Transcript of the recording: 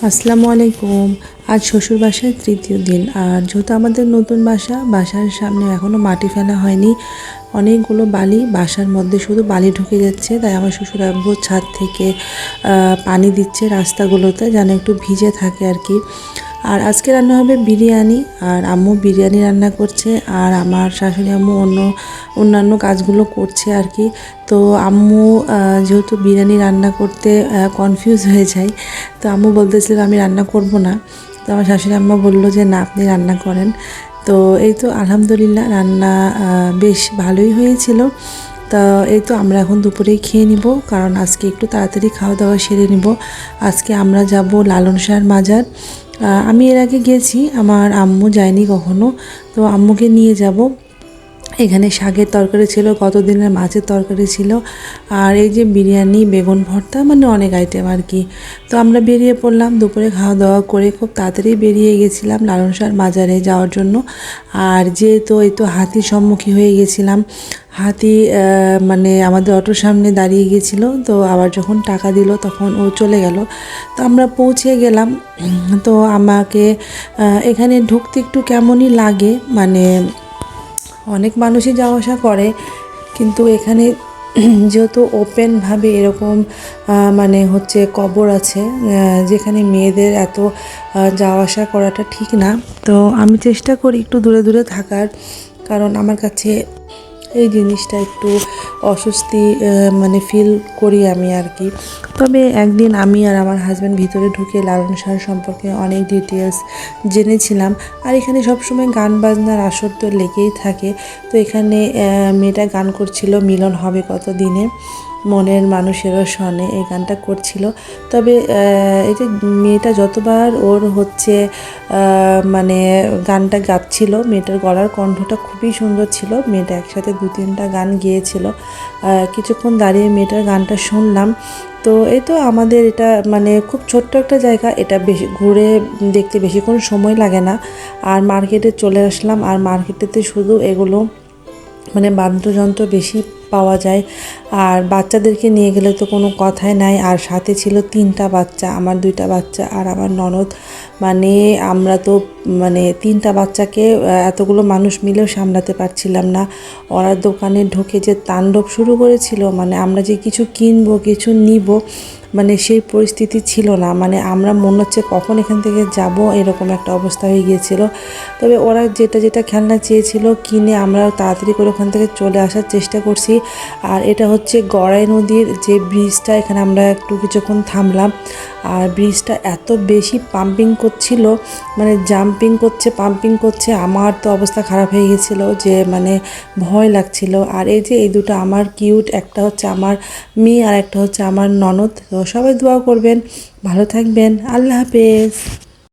আসসালামু আলাইকুম। আজ শ্বশুর বাসায় তৃতীয় দিন। আর যেহেতু আমাদের নতুন বাসার সামনে এখনও মাটি ফেলা হয়নি, অনেকগুলো বালি বাসার মধ্যে শুধু বালি ঢুকে যাচ্ছে। তাই আমার শ্বশুর আব্বু ছাদ থেকে পানি দিচ্ছে রাস্তাগুলোতে যেন একটু ভিজে থাকে আর কি। আর আজকে রান্না হবে বিরিয়ানি, আর আম্মু বিরিয়ানি রান্না করছে, আর আমার শাশুড়ি আম্মু অন্যান্য কাজগুলো করছে আর কি। তো আম্মু যেহেতু বিরিয়ানি রান্না করতে কনফিউজ হয়ে যায়, তো আম্মু বলতেছিল আমি রান্না করব না। তো আমার শাশুড়ি আম্মা বললো যে না, আপনি রান্না করেন। তো এই তো আলহামদুলিল্লাহ রান্না বেশ ভালোই হয়েছিল। তা এই তো আমরা এখন দুপুরেই খেয়ে নিব, কারণ আজকে একটু তাড়াতাড়ি খাওয়া দাওয়া সেরে নিব। আজকে আমরা যাব লালন শাহর মাজার। আমি এর আগে গেছি, আমার আম্মু যায়নি কখনো, তো আম্মুকে নিয়ে যাব। এখানে শাকের তরকারি ছিল, গত দিনের মাছের তরকারি ছিল, আর এই যে বিরিয়ানি, বেগুন ভর্তা, মানে অনেক আইটেম আর কি। তো আমরা বেরিয়ে পড়লাম দুপুরে খাওয়া দাওয়া করে, খুব তাড়াতাড়ি বেরিয়ে গেছিলাম লালন শাহর মাজারে যাওয়ার জন্য। আর যেহেতু এই তো হাতির সম্মুখী হয়ে গেছিলাম, হাতি মানে আমাদের অটোর সামনে দাঁড়িয়ে গেছিলো। তো আবার যখন টাকা দিল তখন ও চলে গেল। তো আমরা পৌঁছে গেলাম। তো আমাকে এখানে ঢুকতে একটু কেমনই লাগে, মানে অনেক মানুষই যাওয়া আসা করে, কিন্তু এখানে যেহেতু ওপেনভাবে এরকম মানে হচ্ছে কবর আছে, যেখানে মেয়েদের এত যাওয়া আসা করাটা ঠিক না। তো আমি চেষ্টা করি একটু দূরে দূরে থাকার, কারণ আমার কাছে এই জিনিসটা একটু অস্বস্তি মানে ফিল করি আমি আর কি। তবে একদিন আমি আর আমার হাজব্যান্ড ভিতরে ঢুকে লালন শাহ সম্পর্কে অনেক ডিটেলস জেনেছিলাম। আর এখানে সবসময় গান বাজনার আসর তো লেগেই থাকে। তো এখানে মেয়েটা গান করছিল, মিলন হবে কত দিনে, মনের মানুষেরও শনে, এই গানটা করছিল। তবে এই যে মেয়েটা যতবার ওর হচ্ছে মানে গানটা গাচ্ছিল, মেয়েটার গলার কণ্ঠটা খুবই সুন্দর ছিল। মেয়েটা একসাথে 2-3টা গান গেয়েছিল। কিছুক্ষণ দাঁড়িয়ে মেয়েটার গানটা শুনলাম। তো এই তো আমাদের এটা মানে খুব ছোট্ট একটা জায়গা, এটা বেশি ঘুরে দেখতে বেশিক্ষণ সময় লাগে না। আর মার্কেটে চলে আসলাম, আর মার্কেটেতে শুধু এগুলো মানে বাদ্যযন্ত্র বেশি পাওয়া যায়। আর বাচ্চাদেরকে নিয়ে গেলে তো কোনো কথাই নাই। আর সাথে ছিল 3টা বাচ্চা, আমার 2টা বাচ্চা আর আমার ননদ। মানে আমরা তো মানে 3টা বাচ্চাকে এতগুলো মানুষ মিলেও সামলাতে পারছিলাম না। ওরা দোকানে ঢুকে যে তাণ্ডব শুরু করেছিল, মানে আমরা যে কিছু কিনবো, কিছু নিব, মানে সেই পরিস্থিতি ছিল না। মানে আমরা মনে হচ্ছে কখন এখান থেকে যাব, এরকম একটা অবস্থা হয়ে গিয়েছিল। তবে ওরা যেটা যেটা খেলনা চেয়েছিল কিনে আমরা তাড়াতাড়ি করে ওখান থেকে চলে আসার চেষ্টা করছি। আর এটা হচ্ছে গড়াই নদীর যে ব্রিজটা, এখানে আমরা একটু কিছুক্ষণ থামলাম। আর ব্রিজটা এত বেশি পাম্পিং করছিল, মানে জাম্পিং করছে, পাম্পিং করছে, আমার তো অবস্থা খারাপ হয়ে গেছিলো, যে মানে ভয় লাগছিল। আর এই যে এই দুটো আমার কিউট, একটা হচ্ছে আমার মেয়ে আর একটা হচ্ছে আমার ননদ। তো সবাই দোয়া করবেন, ভালো থাকবেন, আল্লাহ হাফেজ।